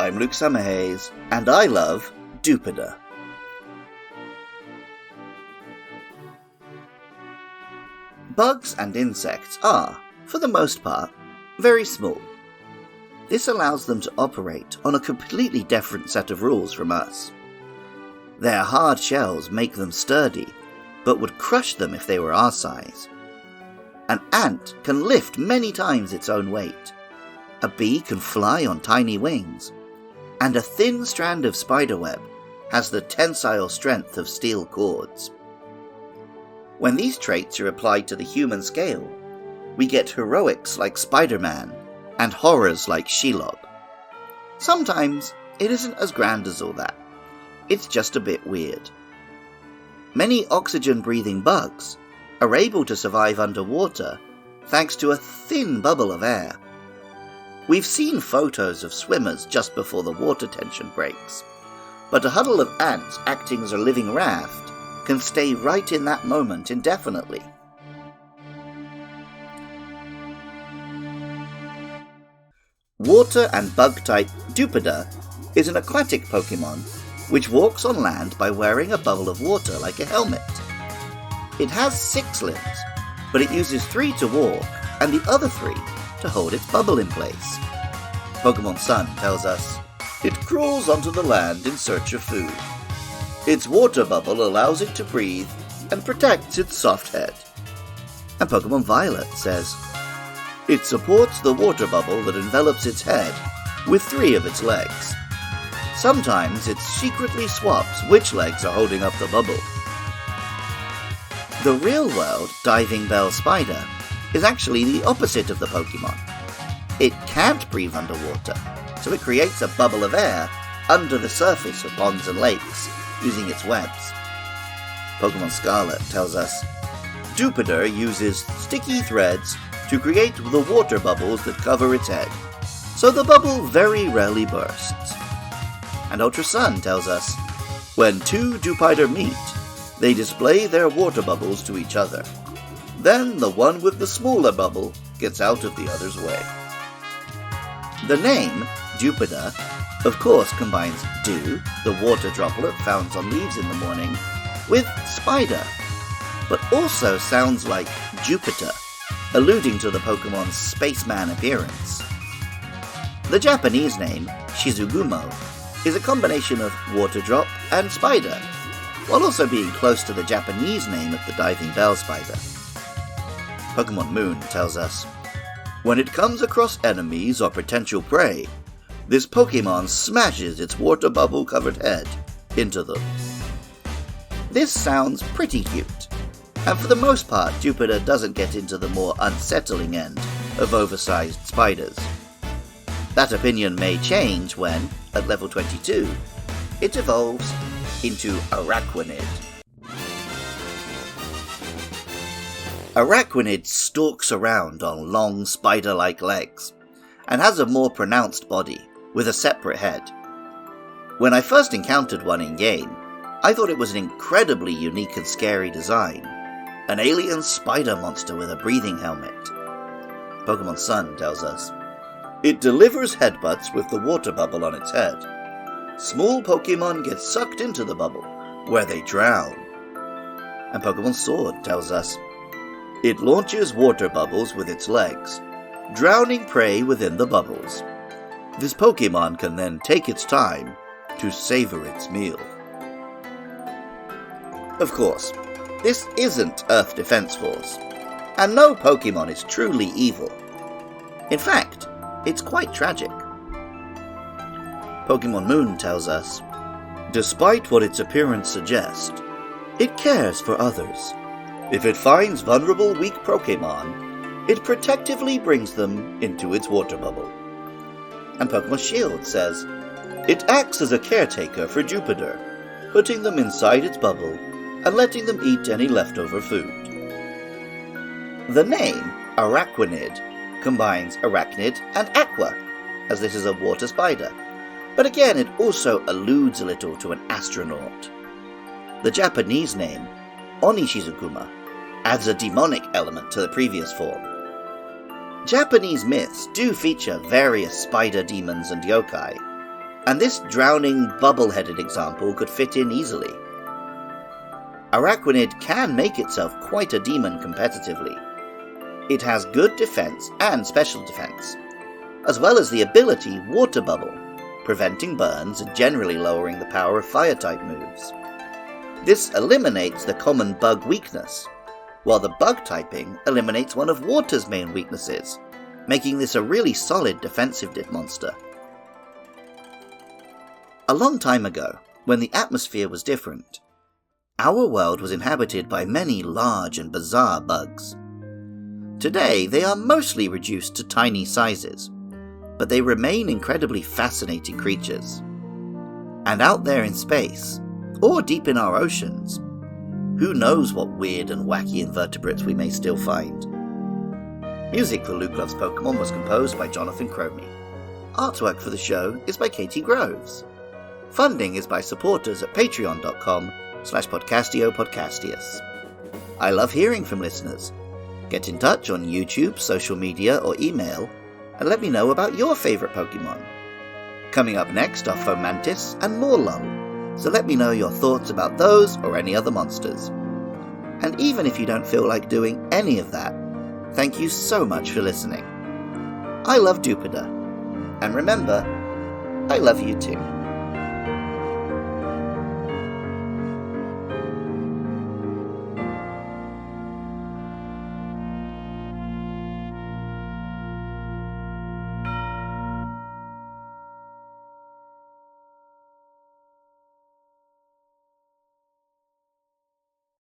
I'm Luke Summerhays, and I love Dewpider. Bugs and insects are, for the most part, very small. This allows them to operate on a completely different set of rules from us. Their hard shells make them sturdy, but would crush them if they were our size. An ant can lift many times its own weight. A bee can fly on tiny wings. And a thin strand of spiderweb has the tensile strength of steel cords. When these traits are applied to the human scale, we get heroics like Spider-Man and horrors like Shelob. Sometimes it isn't as grand as all that. It's just a bit weird. Many oxygen-breathing bugs are able to survive underwater thanks to a thin bubble of air. We've seen photos of swimmers just before the water tension breaks, but a huddle of ants acting as a living raft can stay right in that moment indefinitely. Water and bug-type Dewpider is an aquatic Pokemon which walks on land by wearing a bubble of water like a helmet. It has 6 limbs, but it uses 3 to walk and the other 3 to hold its bubble in place. Pokemon Sun tells us, it crawls onto the land in search of food. Its water bubble allows it to breathe and protects its soft head. And Pokemon Violet says, it supports the water bubble that envelops its head with 3 of its legs. Sometimes it secretly swaps which legs are holding up the bubble. The real-world diving bell spider is actually the opposite of the Pokemon. It can't breathe underwater, so it creates a bubble of air under the surface of ponds and lakes using its webs. Pokemon Scarlet tells us, Dewpider uses sticky threads to create the water bubbles that cover its head, so the bubble very rarely bursts. And Ultra Sun tells us, when 2 Dewpider meet, they display their water bubbles to each other. Then the one with the smaller bubble gets out of the other's way. The name, Dewpider, of course combines dew, the water droplet found on leaves in the morning, with spider, but also sounds like Jupiter, alluding to the Pokemon's spaceman appearance. The Japanese name, Shizugumo, is a combination of water drop and spider, while also being close to the Japanese name of the diving bell spider. Pokemon Moon tells us, when it comes across enemies or potential prey, this Pokemon smashes its water bubble covered head into them. This sounds pretty cute, and for the most part Dewpider doesn't get into the more unsettling end of oversized spiders. That opinion may change when, at level 22, it evolves into Araquanid. Araquanid stalks around on long spider-like legs, and has a more pronounced body, with a separate head. When I first encountered one in-game, I thought it was an incredibly unique and scary design, an alien spider monster with a breathing helmet. Pokemon Sun tells us, it delivers headbutts with the water bubble on its head. Small Pokemon get sucked into the bubble, where they drown. And Pokemon Sword tells us, it launches water bubbles with its legs, drowning prey within the bubbles. This Pokemon can then take its time to savor its meal. Of course, this isn't Earth Defense Force, and no Pokemon is truly evil. In fact, it's quite tragic. Pokemon Moon tells us, despite what its appearance suggests, it cares for others. If it finds vulnerable, weak Pokemon, it protectively brings them into its water bubble. And Pokemon Shield says, it acts as a caretaker for Dewpider, putting them inside its bubble and letting them eat any leftover food. The name, Araquanid, combines arachnid and aqua, as this is a water spider, but again it also alludes a little to an astronaut. The Japanese name, Onishizukuma, adds a demonic element to the previous form. Japanese myths do feature various spider demons and yokai, and this drowning, bubble-headed example could fit in easily. Araquanid can make itself quite a demon competitively. It has good defense and special defense, as well as the ability Water Bubble, preventing burns and generally lowering the power of Fire-type moves. This eliminates the common bug weakness, while the bug typing eliminates one of Water's main weaknesses, making this a really solid defensive monster. A long time ago, when the atmosphere was different, our world was inhabited by many large and bizarre bugs. Today, they are mostly reduced to tiny sizes, but they remain incredibly fascinating creatures. And out there in space, or deep in our oceans, who knows what weird and wacky invertebrates we may still find. Music for Luke Loves Pokemon was composed by Jonathan Cromie. Artwork for the show is by Katie Groves. Funding is by supporters at patreon.com/podcastiopodcastius. I love hearing from listeners. Get in touch on YouTube, social media, or email, and let me know about your favourite Pokemon. Coming up next are Fomantis and Morlul, so let me know your thoughts about those or any other monsters. And even if you don't feel like doing any of that, thank you so much for listening. I love Dewpider, and remember, I love you too.